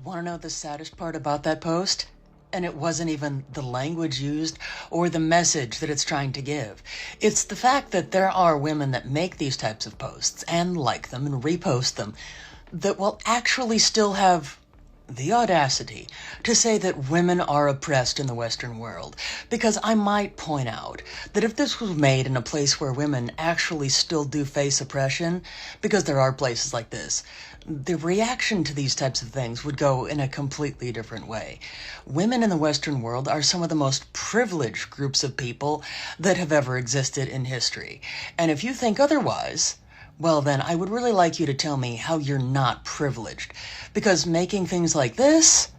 Want to know the saddest part about that post? And it wasn't even the language used or the message that it's trying to give. It's the fact that there are women that make these types of posts and like them and repost them that will actually still have the audacity to say that women are oppressed in the Western world. Because I might point out that if this was made in a place where women actually still do face oppression, because there are places like this, the reaction to these types of things would go in a completely different way. Women in the Western world are some of the most privileged groups of people that have ever existed in history. And if you think otherwise, well, then I would really like you to tell me how you're not privileged. Because making things like this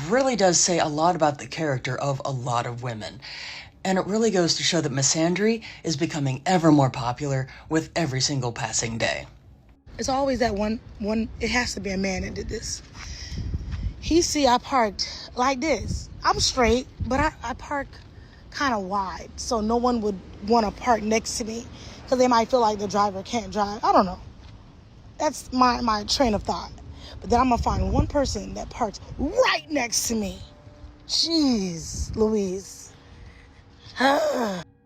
really does say a lot about the character of a lot of women. And it really goes to show that misandry is becoming ever more popular with every single passing day. It's always that one, it has to be a man that did this. He see I parked like this. I'm straight, but I park kind of wide, so no one would want to park next to me because they might feel like the driver can't drive. I don't know. That's my train of thought. But then I'm going to find one person that parks right next to me. Jeez, Louise.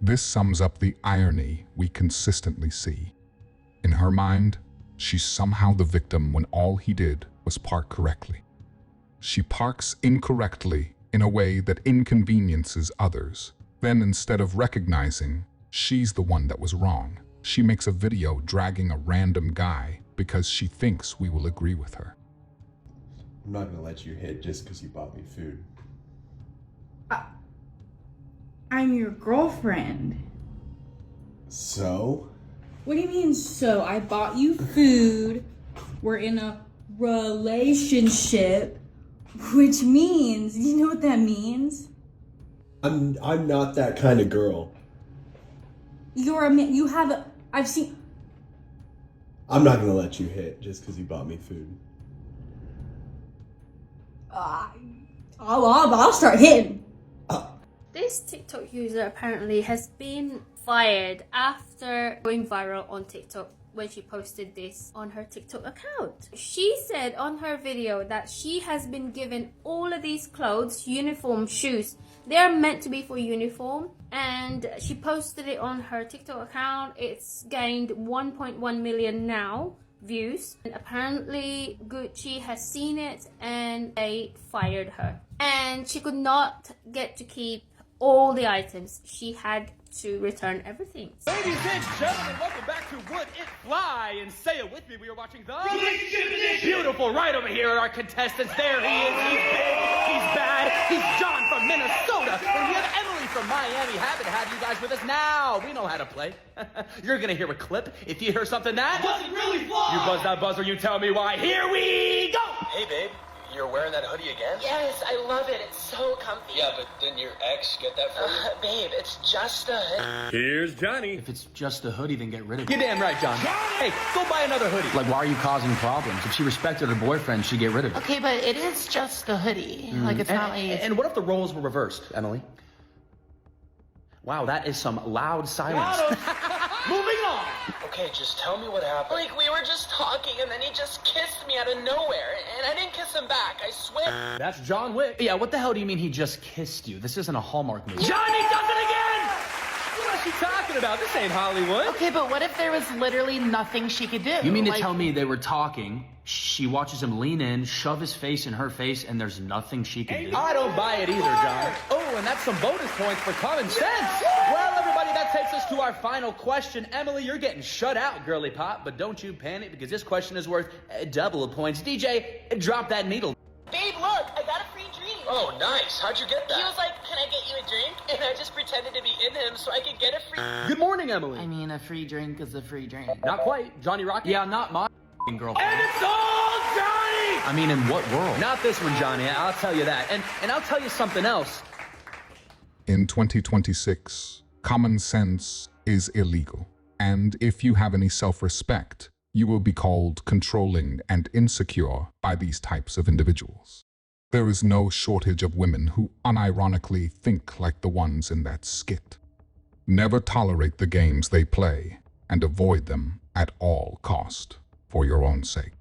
This sums up the irony we consistently see. In her mind, she's somehow the victim when all he did was park correctly. She parks incorrectly in a way that inconveniences others. Then instead of recognizing she's the one that was wrong, she makes a video dragging a random guy because she thinks we will agree with her. I'm not gonna let you hit just because you bought me food. I'm your girlfriend. So? What do you mean, so? I bought you food. We're in a relationship, which means, you know what that means? I'm not that kind of girl. You're a man. You have a. I've seen. I'm not gonna let you hit just because you bought me food. I'll start hitting. This TikTok user apparently has been fired after going viral on TikTok when she posted this on her TikTok account. She said on her video that she has been given all of these clothes, uniform, shoes. They are meant to be for uniform, and she posted it on her TikTok account. It's gained 1.1 million now views, and apparently Gucci has seen it and they fired her, and she could not get to keep all the items. She had to return everything. Ladies and gentlemen, welcome back to Would It Fly? And say it with me, we are watching the Relationship Edition. Beautiful, right over here are our contestants. There he is, he's big, he's bad, he's John from Minnesota, and we have Emily from Miami. Happy to have you guys with us now. We know how to play. You're gonna hear a clip. If you hear something that doesn't really fly, you buzz that buzzer, you tell me why. Here we go! Hey babe, you're wearing that hoodie again? Yes, I love it. It's so comfy. Yeah, but didn't your ex get that for you? Babe, it's just a hoodie. Here's Johnny. If it's just a hoodie, then get rid of it. You're damn right, John. Hey, go buy another hoodie. Like, why are you causing problems? If she respected her boyfriend, she'd get rid of it. Okay, but it is just a hoodie. Like, it's not like... And what if the roles were reversed, Emily? Wow, that is some loud silence. Moving on. Okay, just tell me what happened. Like, we were just talking, and then he just kissed me out of nowhere, and I didn't kiss him back, I swear. That's John Wick. Yeah, what the hell do you mean he just kissed you? This isn't a Hallmark movie. Johnny does it again! What is she talking about? This ain't Hollywood. Okay, but what if there was literally nothing she could do? You mean to tell me they were talking, she watches him lean in, shove his face in her face, and there's nothing she can do? I don't buy it either, John. Oh, and that's some bonus points for common sense. Well, everybody, that takes us to our final question. Emily, you're getting shut out, girly pop, but don't you panic because this question is worth double points. DJ, drop that needle. Babe, look, I got a free drink. Oh, nice. How'd you get that? He was like, can I get you a drink? And I just pretended to be in him so I could get a free... Good morning, Emily. I mean, a free drink is a free drink. Not quite. Johnny Rocket? Yeah, not my girlfriend. And it's all Johnny! I mean, in what world? Not this one, Johnny. I'll tell you that. And I'll tell you something else. In 2026, common sense is illegal. And if you have any self-respect, you will be called controlling and insecure by these types of individuals. There is no shortage of women who unironically think like the ones in that skit. Never tolerate the games they play and avoid them at all cost for your own sake.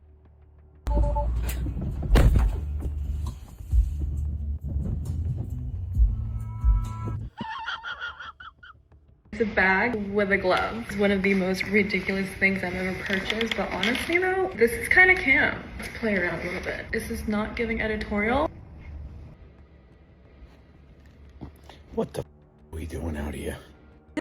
It's a bag with a glove. It's one of the most ridiculous things I've ever purchased, but honestly though, this is kind of camp. Let's play around a little bit. This is not giving editorial. What the are we doing out here?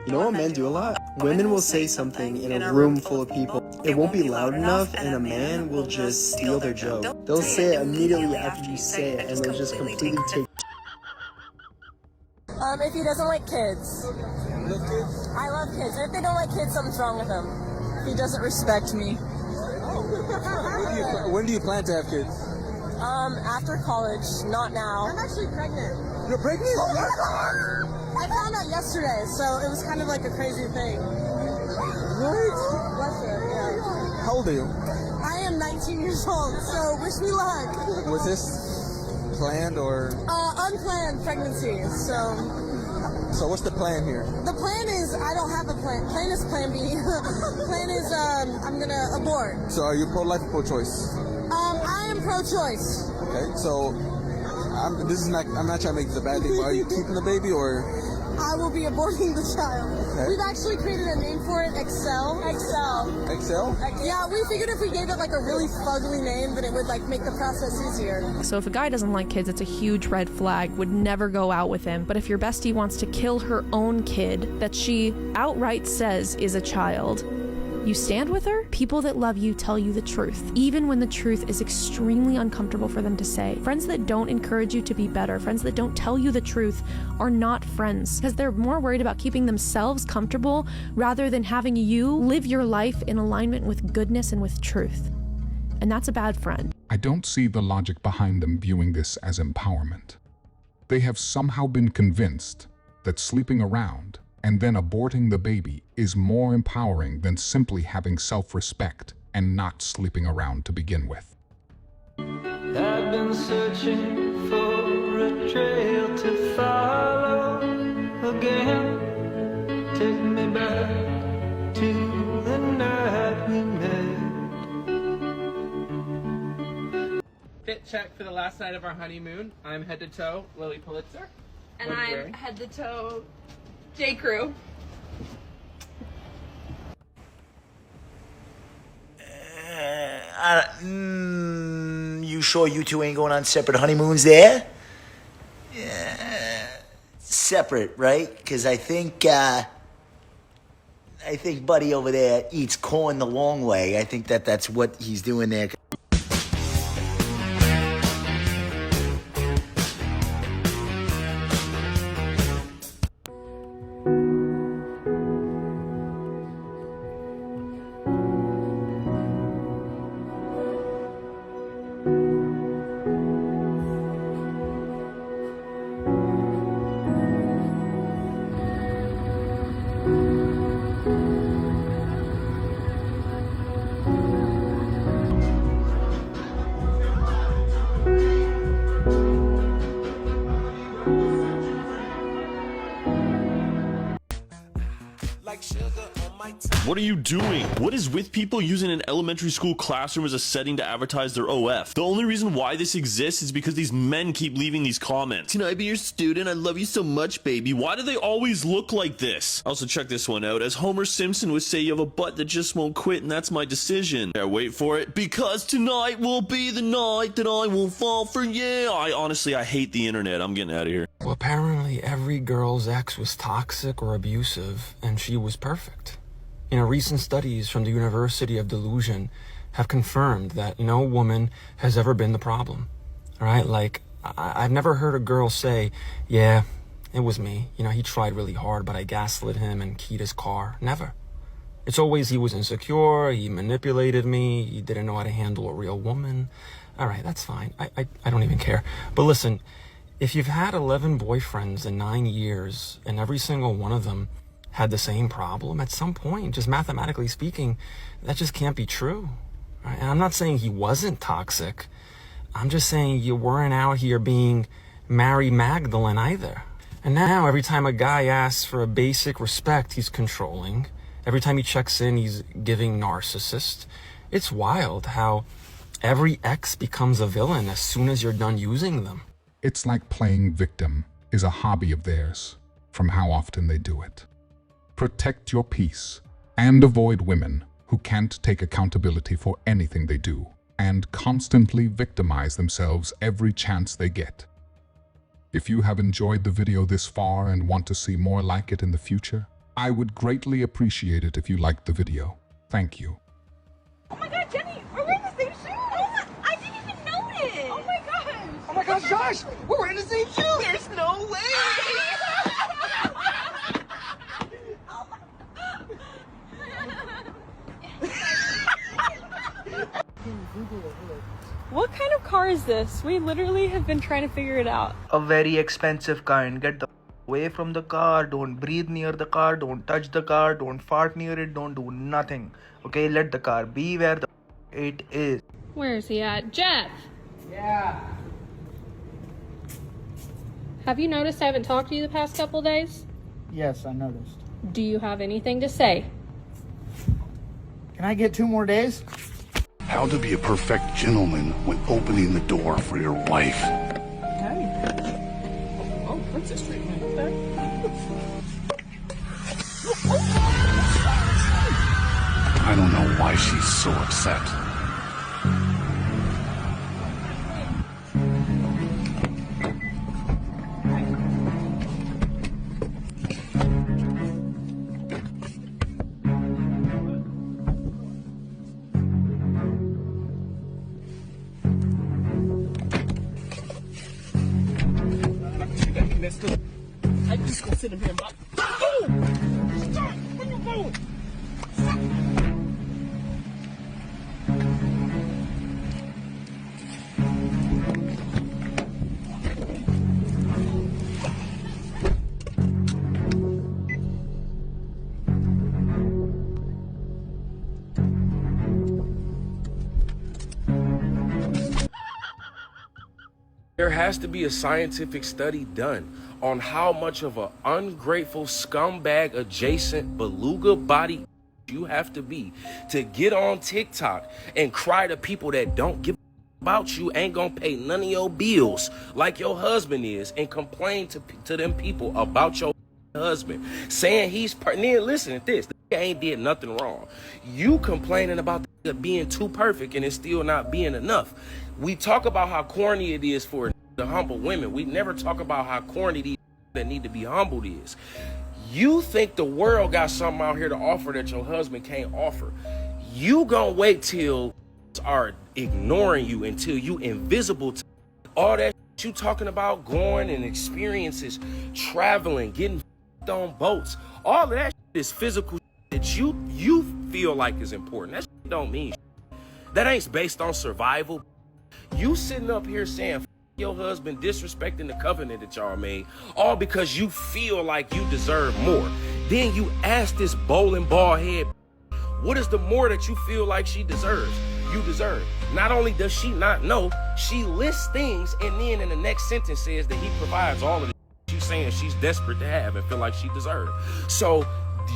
You know what men do a lot? Women will say something in a room full of people. It won't be loud enough, and a man will just steal their joke. They'll say it immediately after you say it, and they'll just completely take. If he doesn't like kids. I love kids. If they don't like kids, something's wrong with them. If he doesn't respect me. When do you plan to have kids? After college, not now. I'm actually pregnant. You're pregnant? Oh my God! I found out yesterday, so it was kind of like a crazy thing. What? Bless her, yeah. How old are you? I am 19 years old, so wish me luck. Was this planned or? Unplanned pregnancy, so. So what's the plan here? The plan is, I don't have a plan. Plan is plan B. Plan is, I'm gonna abort. So are you pro-life or pro-choice? I am pro-choice. Okay, so I'm not trying to make this a bad thing, but are you keeping the baby or? I will be aborting the child. Okay. We've actually created a name for it, Excel. Excel? Yeah, we figured if we gave it like a really fugly name, that it would like make the process easier. So if a guy doesn't like kids, it's a huge red flag, would never go out with him. But if your bestie wants to kill her own kid that she outright says is a child, you stand with her? People that love you tell you the truth, even when the truth is extremely uncomfortable for them to say. Friends that don't encourage you to be better, friends that don't tell you the truth are not friends, because they're more worried about keeping themselves comfortable rather than having you live your life in alignment with goodness and with truth. And that's a bad friend. I don't see the logic behind them viewing this as empowerment. They have somehow been convinced that sleeping around and then aborting the baby is more empowering than simply having self-respect and not sleeping around to begin with. I've been searching for a trail to follow again. Take me back to the night we met. Fit check for the last night of our honeymoon. I'm head to toe Lily Pulitzer. And I'm head to toe J. Crew. You sure you two ain't going on separate honeymoons there? Separate, right? Because I think Buddy over there eats corn the long way. I think that's what he's doing there. What are you doing? What is with people using an elementary school classroom as a setting to advertise their OF? The only reason why this exists is because these men keep leaving these comments. Can I be your student? I love you so much, baby. Why do they always look like this? Also, check this one out. As Homer Simpson would say, you have a butt that just won't quit, and that's my decision. Yeah, wait for it. Because tonight will be the night that I will fall for you. I hate the internet. I'm getting out of here. Well, apparently every girl's ex was toxic or abusive, and she was perfect. Recent studies from the University of Delusion have confirmed that no woman has ever been the problem. All right, like, I've never heard a girl say, yeah, it was me. He tried really hard, but I gaslit him and keyed his car. Never. It's always he was insecure, he manipulated me, he didn't know how to handle a real woman. All right, that's fine. I don't even care. But listen, if you've had 11 boyfriends in 9 years and every single one of them had the same problem, at some point, just mathematically speaking, that just can't be true. Right? And I'm not saying he wasn't toxic. I'm just saying you weren't out here being Mary Magdalene either. And now every time a guy asks for a basic respect, he's controlling. Every time he checks in, he's giving narcissist. It's wild how every ex becomes a villain as soon as you're done using them. It's like playing victim is a hobby of theirs, from how often they do it. Protect your peace and avoid women who can't take accountability for anything they do and constantly victimize themselves every chance they get. If you have enjoyed the video this far and want to see more like it in the future, I would greatly appreciate it if you liked the video. Thank you. Oh my god, Jenny, we're wearing the same shoes! Oh my, I didn't even notice! Oh my gosh! Oh my gosh, Josh, we're wearing the same shoes! There's no way! What kind of car is this? We literally have been trying to figure it out. A very expensive kind. Get the away from the car. Don't breathe near the car. Don't touch the car. Don't fart near it. Don't do nothing. Okay, let the car be where the it is. Where is he at? Jeff! Yeah. Have you noticed I haven't talked to you the past couple days? Yes, I noticed. Do you have anything to say? Can I get 2 more days? How to be a perfect gentleman when opening the door for your wife. Hey. Oh, princess treatment. Okay. I don't know why she's so upset. I just go sit him here. Go! Stop! Where you going? There has to be a scientific study done on how much of an ungrateful scumbag adjacent beluga body you have to be to get on TikTok and cry to people that don't give about you, ain't gonna pay none of your bills like your husband is, and complain to them people about your husband, saying listen to this, the ain't did nothing wrong. You complaining about the being too perfect and it's still not being enough. We talk about how corny it is for the humble women. We never talk about how corny these that need to be humbled is. You think the world got something out here to offer that your husband can't offer. You gonna wait till are ignoring you until you invisible to all that you talking about, going and experiences, traveling, getting on boats. All of that is physical that you feel like is important. That don't mean that ain't based on survival. You sitting up here saying your husband, disrespecting the covenant that y'all made, all because you feel like you deserve more. Then you ask this bowling ball head, what is the more that you feel like she deserves? You deserve. Not only does she not know, she lists things and then in the next sentence says that he provides all of the she's saying she's desperate to have and feel like she deserves. So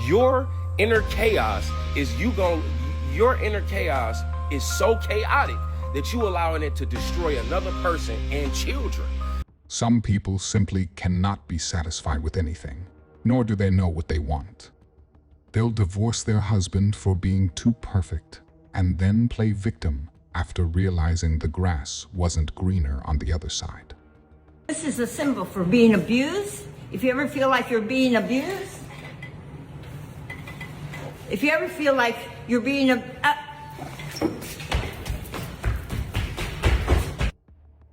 your inner chaos is so chaotic that you allowing it to destroy another person and children. Some people simply cannot be satisfied with anything, nor do they know what they want. They'll divorce their husband for being too perfect and then play victim after realizing the grass wasn't greener on the other side. This is a symbol for being abused. If you ever feel like you're being abused, if you ever feel like you're being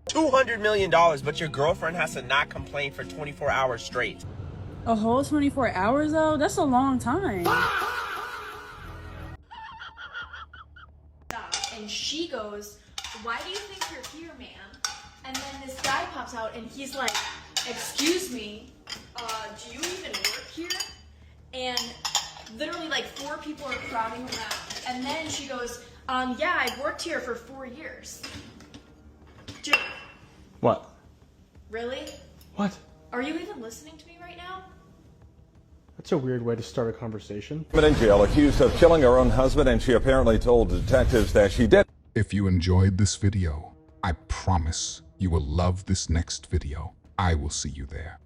$200 million, but your girlfriend has to not complain for 24 hours straight. A whole 24 hours though? That's a long time. And she goes, why do you think you're here, ma'am? And then this guy pops out and he's like, excuse me, do you even work here? And literally like 4 people are crowding around. And then she goes, yeah, I've worked here for 4 years. Dude. What? Really? What? Are you even listening to me right now? That's a weird way to start a conversation. In jail, accused of killing her own husband, and she apparently told detectives that she did. If you enjoyed this video, I promise you will love this next video. I will see you there.